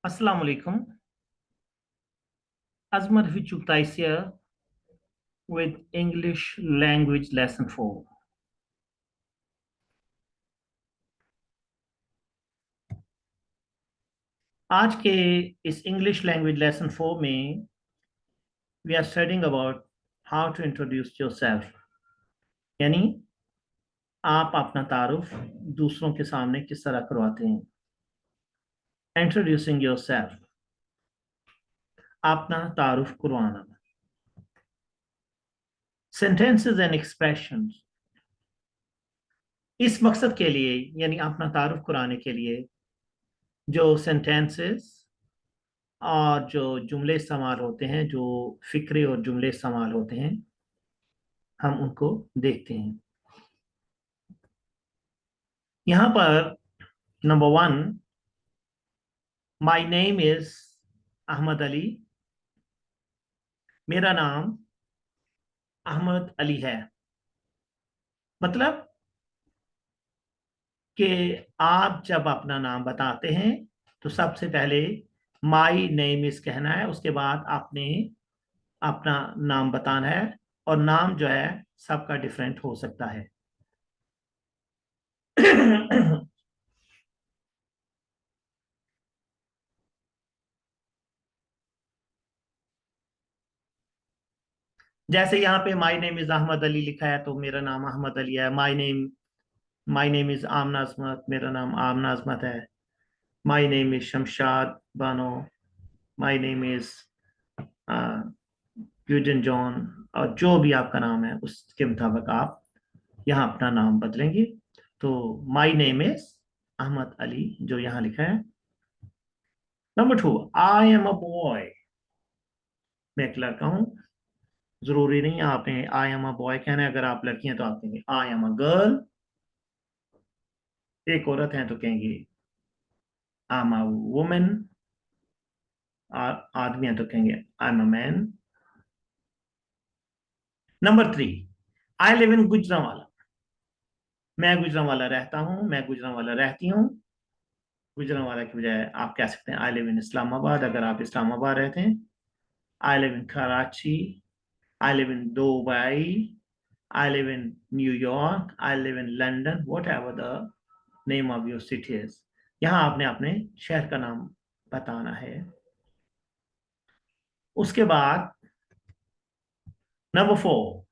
Assalamu alaikum. Azmar Hichuktaisia with English language lesson 4. आज के इस इंग्लिश लैंग्वेज लेसन 4 में we are studying about how to introduce yourself, यानी आप अपना तारुफ दूसरों के सामने किस तरह करवाते हैं। इंट्रोड्यूसिंग योरसेल्फ, अपना तारुफ करवाना। सेंटेंसेस एंड एक्सप्रेशंस, इस मकसद के लिए यानी अपना तारुफ कराने के लिए जो सेंटेंसेस और जो जुमले इस्तेमाल होते हैं, जो फिक्रे और जुमले इस्तेमाल होते हैं, हम उनको देखते हैं। यहां पर number 1, my name is Ahmed Ali. मेरा नाम अहमद अली है। मतलब कि आप जब अपना नाम बताते हैं तो सबसे पहले माई नेम इज कहना है, उसके बाद आपने अपना नाम बताना है। और नाम जो है सबका डिफरेंट हो सकता है। जैसे यहाँ पे my name is Ahmed Ali लिखा है तो मेरा नाम अहमद अली है। माई नेम इज आमना अजमत, मेरा नाम आमना अजमत है। My name is Shamshad Bano, my name is Eugene John. और जो भी आपका नाम है उसके मुताबिक आप यहाँ अपना नाम बदलेंगे। तो my name is Ahmed Ali जो यहाँ लिखा है। Number 2, I am a boy. मैं एक लड़का हूँ। जरूरी नहीं आपने आई एम अ बॉय कहना है। अगर आप लड़की हैं तो आप कहेंगे आई एम अ गर्ल। एक औरत है तो कहेंगे आई एम अ वुमेन। आदमी है तो कहेंगे आई am a man. Number 3, I live इन गुजरांवाला। मैं गुजरांवाला रहता हूँ, मैं गुजरांवाला रहती हूँ। गुजरांवाला की बजाय आप कह सकते हैं आई लिव इन इस्लामाबाद, अगर आप इस्लामाबाद रहते हैं। आई live in Karachi, I live in Dubai, I live in New York, I live in London, what ever the name of your city is. यहाँ आपने अपने शहर का नाम बताना है। उसके बाद number 4,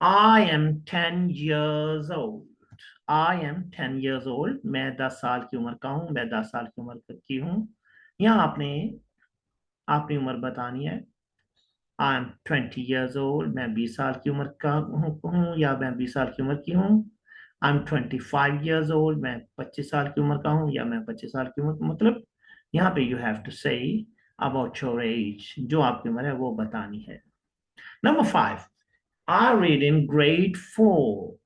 I am 10 years old। I am 10 years old। मैं 10 साल की उम्र का हूँ, मैं 10 साल की उम्र की हूँ। यहाँ आपने अपनी उम्र बतानी है। I am 20 years old। मैं 20 साल की उम्र का हूँ या मैं 20 साल की उम्र की हूँ। I am 25 years old। मैं 25 साल की उम्र का हूँ या मैं 25 साल की उम्र। मतलब यहाँ पे you have to say about your age, जो आपकी उम्र है वो बतानी है। Number 5, I read in grade 4।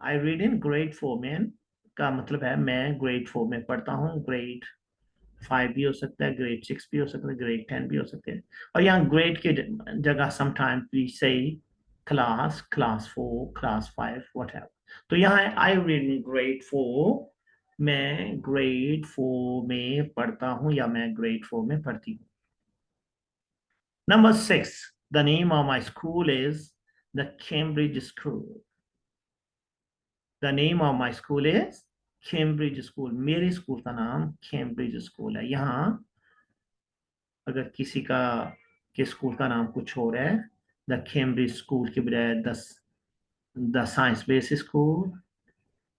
I read in grade 4 में का मतलब है मैं grade 4 में पढ़ता हूँ। grade 5 भी हो सकता है, grade 6 भी हो सकता है, grade 10 भी हो सकते हैं। और यहाँ ग्रेड के जगह समटाइम्स वी से class 4, class 5, whatever। तो यहाँ है आई रीड इन grade 4। मैं grade 4 में पढ़ता हूँ या मैं grade 4 में पढ़ती हूँ। Number 6, the name of my school is the Cambridge school. The name of my school is Cambridge school. मेरे स्कूल का नाम कैम्ब्रिज स्कूल है। यहाँ अगर किसी का के स्कूल का नाम कुछ और है, द कैम्ब्रिज स्कूल के बजाय the science base school,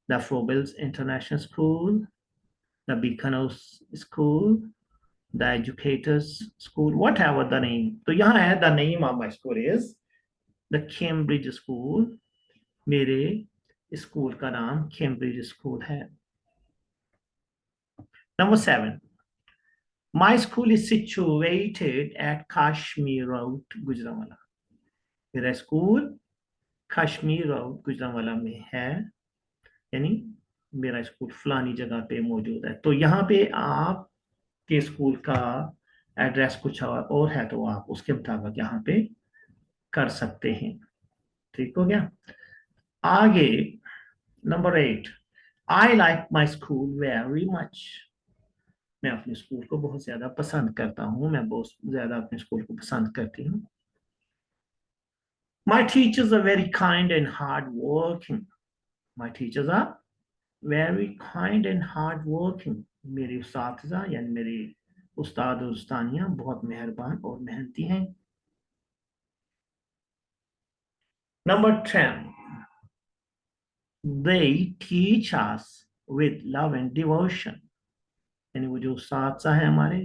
the Froebel's international school, the Beaconhouse school, the educators school, whatever the name. तो यहाँ है the name of my school is the Cambridge school. मेरे स्कूल का नाम Cambridge school है। Number 7, my school is situated at Kashmir road, Gujranwala. मेरा school Kashmir road Gujranwala में है, यानी मेरा स्कूल फलानी जगह पे मौजूद है। तो यहाँ पे आप के स्कूल का एड्रेस कुछ और है तो आप उसके मुताबिक यहाँ पे कर सकते हैं। ठीक हो गया। आगे number 8, I like my school very much. मैं अपने स्कूल को बहुत ज्यादा पसंद करता हूँ, मैं बहुत ज्यादा अपने स्कूल को पसंद करती हूँ। My teachers are very kind and hard working. My teachers are very kind and hard working. मेरे उस्ताद यानी मेरे उस्ताद और उस्तानियाँ बहुत मेहरबान और मेहनती हैं। Number 10, they teach us with love and devotion. यानी वो जो उस्ताद हैं हमारे,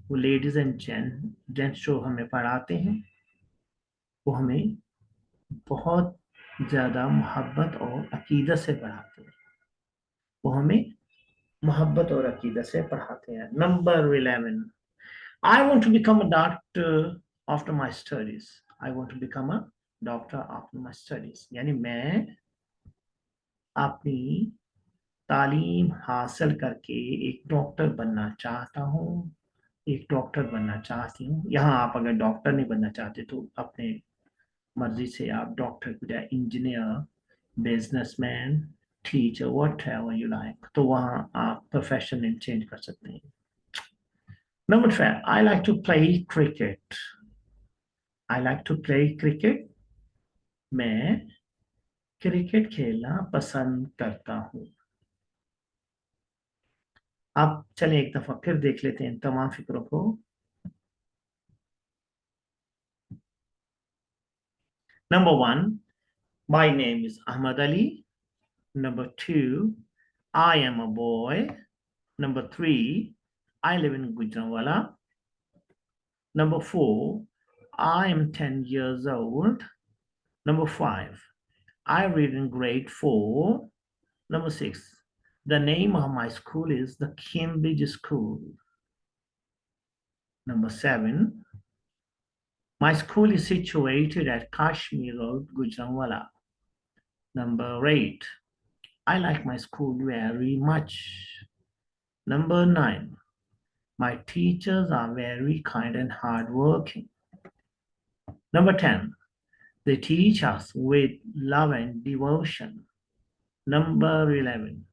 वो लेडीज एंड जेंट्स जो हमें पढ़ाते हैं, वो हमें बहुत ज्यादा मोहब्बत और अकीदत से पढ़ाते हैं। वो हमें मोहब्बत और अकीदत से पढ़ाते हैं। Number 11, I want to become a doctor after my studies. I want to become a doctor after my studies. यानी मैं अपनी तालीम हासिल करके एक डॉक्टर बनना चाहता हूँ, एक डॉक्टर बनना चाहती हूँ। यहाँ आप अगर डॉक्टर नहीं बनना चाहते तो अपने मर्जी से आप डॉक्टर को या engineer, businessman, teacher, whatever you like, तो वहाँ आप प्रोफेशन चेंज कर सकते हैं। Number 5, I like to play cricket. I like to play cricket. मैं क्रिकेट खेलना पसंद करता हूँ। आप चलिए एक दफा फिर देख लेते हैं तमाम फिक्रों को। Number 1, my name is Ahmed Ali. Number 2, I am a boy. Number 3, I live in Gujranwala. Number 4, I am 10 years old. Number 5, I read in grade 4. Number 6, the name of my school is the Cambridge School. Number 7, my school is situated at Kashmir Road, Gujranwala. Number 8, I like my school very much. Number 9, my teachers are very kind and hardworking. Number 10, they teach us with love and devotion. Number 11,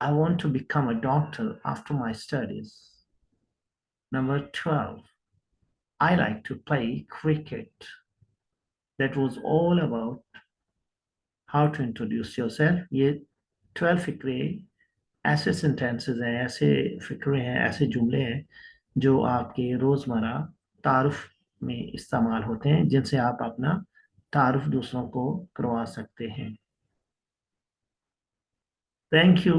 I want to become a doctor after my studies. Number 12, I like to play cricket. That was all about how to introduce yourself. ये 12 फिक्रे ऐसे sentences हैं, ऐसे फिक्रे हैं, ऐसे जुमले हैं जो आपके रोज़मर्रा तारुफ में इस्तेमाल होते हैं, जिनसे आप अपना तारुफ दूसरों को करवा सकते हैं। Thank you.